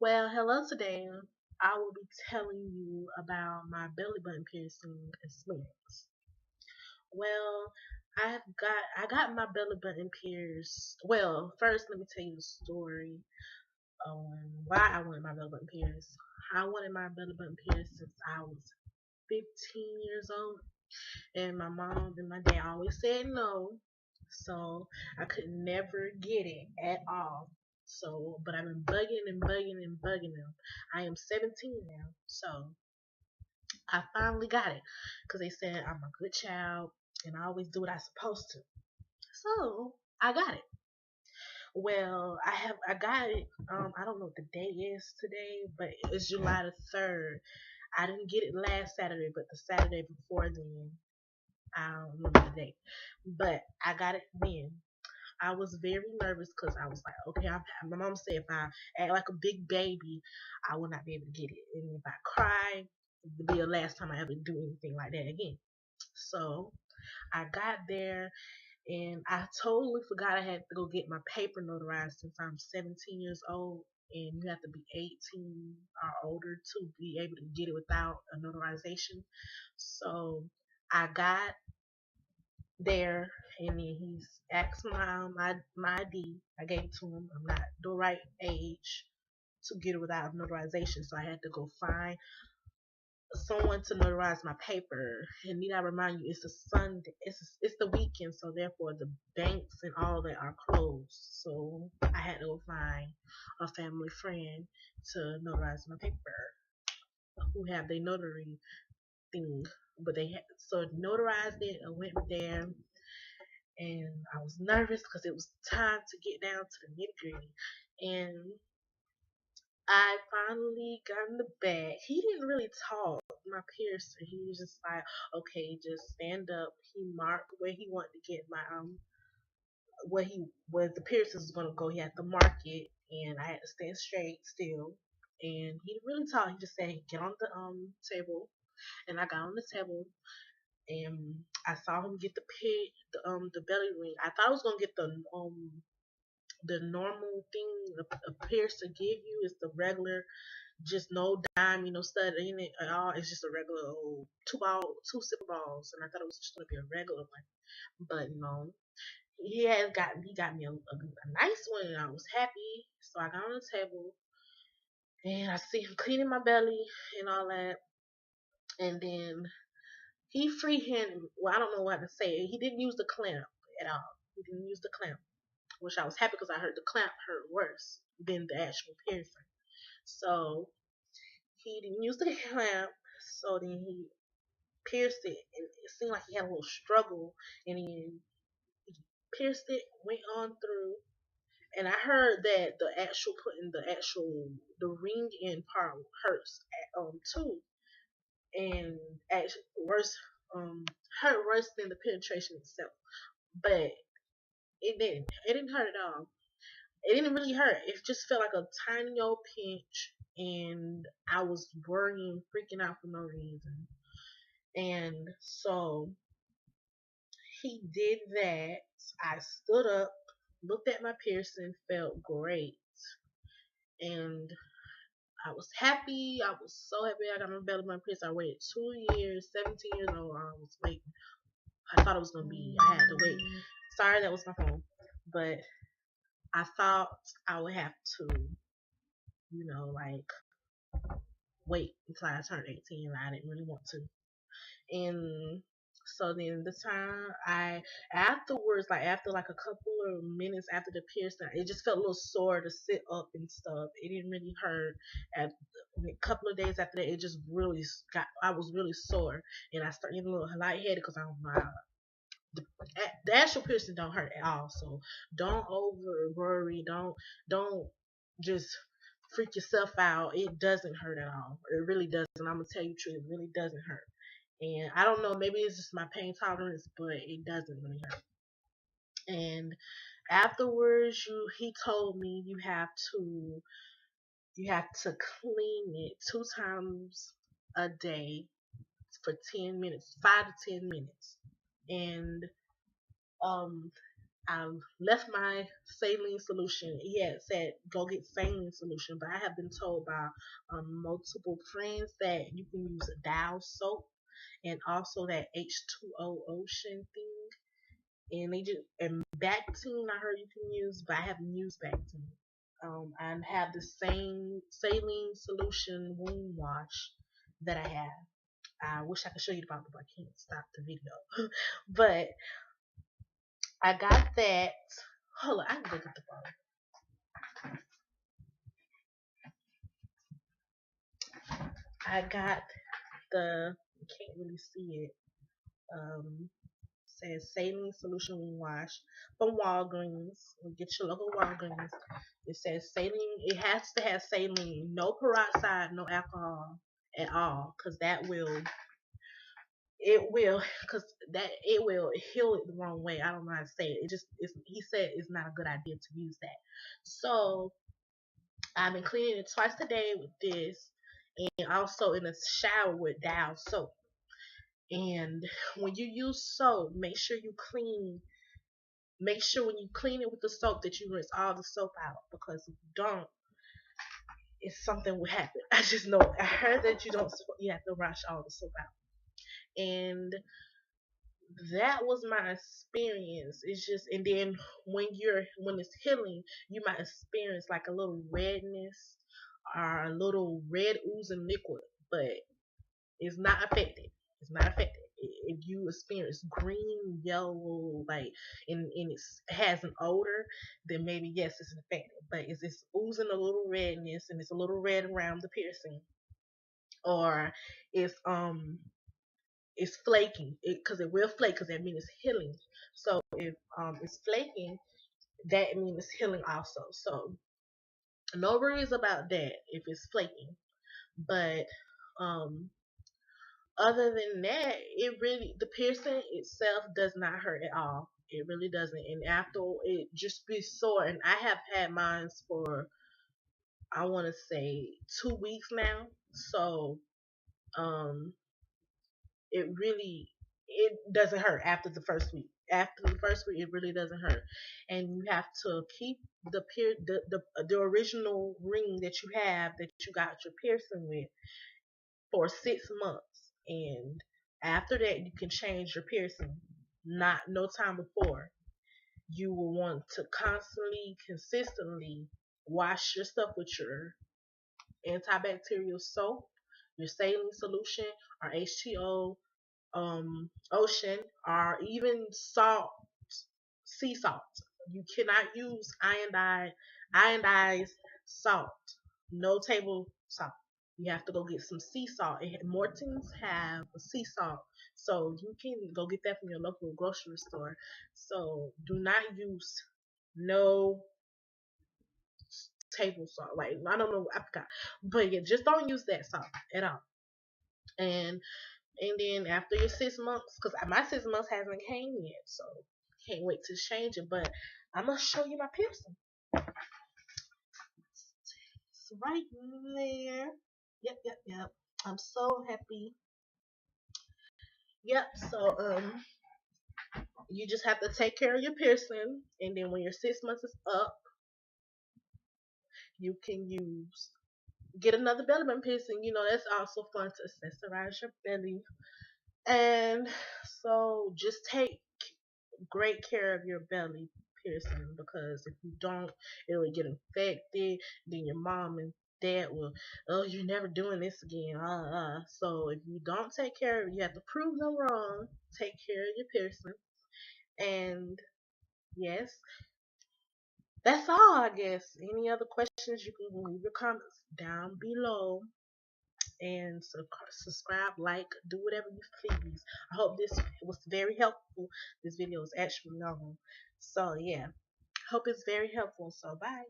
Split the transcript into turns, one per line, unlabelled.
Well, hello today. I will be telling you about my belly button piercing experience. Well, I got my belly button pierced. Well, first let me tell you the story on why I wanted my belly button pierced. I wanted my belly button pierced since I was 15 years old, and my mom and my dad always said no, so I could never get it at all. So, but I've been bugging and bugging and bugging them. I am 17 now, so I finally got it because they said I'm a good child and I always do what I'm supposed to. So I got it. Well, I got it. I don't know what the day is today, but it's July the 3rd. I didn't get it last Saturday, but the Saturday before then. I don't remember the date, but I got it then. I was very nervous because I was like, okay, my mom said if I act like a big baby, I will not be able to get it. And if I cry, it'll be the last time I ever do anything like that again. So I got there and I totally forgot I had to go get my paper notarized since I'm 17 years old. And you have to be 18 or older to be able to get it without a notarization. So I got there, and then he's asked my ID. I gave it to him. I'm not the right age to get it without notarization, so I had to go find someone to notarize my paper. And need I remind you, it's a Sunday. It's the weekend, so therefore the banks and all that are closed. So I had to go find a family friend to notarize my paper, who have their notary thing. But they had so notarized it. I went there and I was nervous because it was time to get down to the nitty gritty. And I finally got in the bag. He didn't really talk, my piercer. He was just like, okay, just stand up. He marked where he wanted to get my where the piercing was gonna go. He had to mark it, and I had to stand straight still. And he didn't really talk. He just said, get on the table, and I got on the table, and I saw him get the belly ring. I thought I was gonna get the normal thing appears to give you is the regular, just no dime, stud in it at all. It's just a regular old two silver balls, and I thought it was just gonna be a regular one, but no. He got me a nice one, and I was happy. So I got on the table, and I see him cleaning my belly and all that, and then he freehand. Well, I don't know what to say. He didn't use the clamp at all. He didn't use the clamp, which I was happy because I heard the clamp hurt worse than the actual piercing. So he didn't use the clamp, so then he pierced it, and it seemed like he had a little struggle, and then he pierced it, went on through, and I heard that the ring in part hurts too, and actually worse hurt worse than the penetration itself, but it didn't hurt at all. It didn't really hurt. It just felt like a tiny old pinch, and I was worrying, freaking out for no reason. And so he did that. I stood up, looked at my piercing, felt great, and I was happy. I was so happy I got my belly button pierced. I waited 2 years, 17 years old. I was waiting. I thought it was gonna be. I had to wait. Sorry, that was my phone, but I thought I would have to, like wait until I turned 18, and I didn't really want to. And so then the time I afterwards, like after like a couple of minutes after the piercing, it just felt a little sore to sit up and stuff. It didn't really hurt. At a couple of days after that, it just really got. I was really sore, and I started getting a little lightheaded because I don't know. The, the actual piercing don't hurt at all, so don't over worry. Don't just freak yourself out. It doesn't hurt at all. It really doesn't. I'm gonna tell you the truth. It really doesn't hurt. And I don't know, maybe it's just my pain tolerance, but it doesn't really hurt. And afterwards, he told me you have to clean it 2 times a day for 10 minutes, 5 to 10 minutes. And um, I left my saline solution. He had said go get saline solution, but I have been told by multiple friends that you can use Dail soap and also that H2O ocean thing. And they just and Bactine I heard you can use, but I haven't used Bactine. I have the same saline solution wound wash that I have. I wish I could show you the bottle, but I can't stop the video. But I got that. Hold on, I can look at the bottle. I got the. You can't really see it. Um, Says saline solution wash from Walgreens. Get your local Walgreens. It says saline. It has to have saline, no peroxide, no alcohol at all, because because that it will heal it the wrong way. I don't know how to say it. He said it's not a good idea to use that. So I've been cleaning it twice a day with this, and also in the shower with Dial soap. And when you use soap, make sure when you clean it with the soap that you rinse all the soap out, because if you don't, it's something will happen. I just know. I heard that you have to wash all the soap out, and that was my experience. It's just, and then when it's healing, you might experience like a little redness or a little red oozing liquid, but it's not affected. It's not affected. If you experience green, yellow, like, and it has an odor, then maybe yes, it's affected. But it's oozing a little redness and it's a little red around the piercing, or it's it's flaking, because it will flake, because that means it's healing. So if it's flaking, that means it's healing also. So no worries about that if it's flaking. But um other than that, the piercing itself does not hurt at all. It really doesn't. And after it just be sore, and I have had mine for, I want to say, 2 weeks now. So um, it doesn't hurt after the first week. After the first week, it really doesn't hurt, and you have to keep the original ring that you have that you got your piercing with for 6 months, and after that you can change your piercing. Not no time before. You will want to constantly, consistently wash your stuff with your antibacterial soap, your saline solution, or H2O ocean, or even salt, sea salt. You cannot use iodized salt. No table salt. You have to go get some sea salt. Morton's have a sea salt, so you can go get that from your local grocery store. So do not use no table salt. Like, I don't know, I forgot, but yeah, just don't use that salt at all. And then after your 6 months, because my 6 months hasn't came yet, so can't wait to change it. But I'm gonna show you my piercing. It's right there. Yep, yep, yep. I'm so happy. Yep. So you just have to take care of your piercing, and then when your 6 months is up, you can get another belly button piercing. That's also fun to accessorize your belly. And so just take great care of your belly piercing, because if you don't, it will get infected. Then your mom and dad will, oh, you're never doing this again. So if you don't take care of it, you have to prove them wrong. Take care of your piercing. And yes, that's all, I guess. Any other questions, you can leave your comments down below. And subscribe, like, do whatever you please. I hope this was very helpful. This video is actually long. So yeah. Hope it's very helpful. So bye.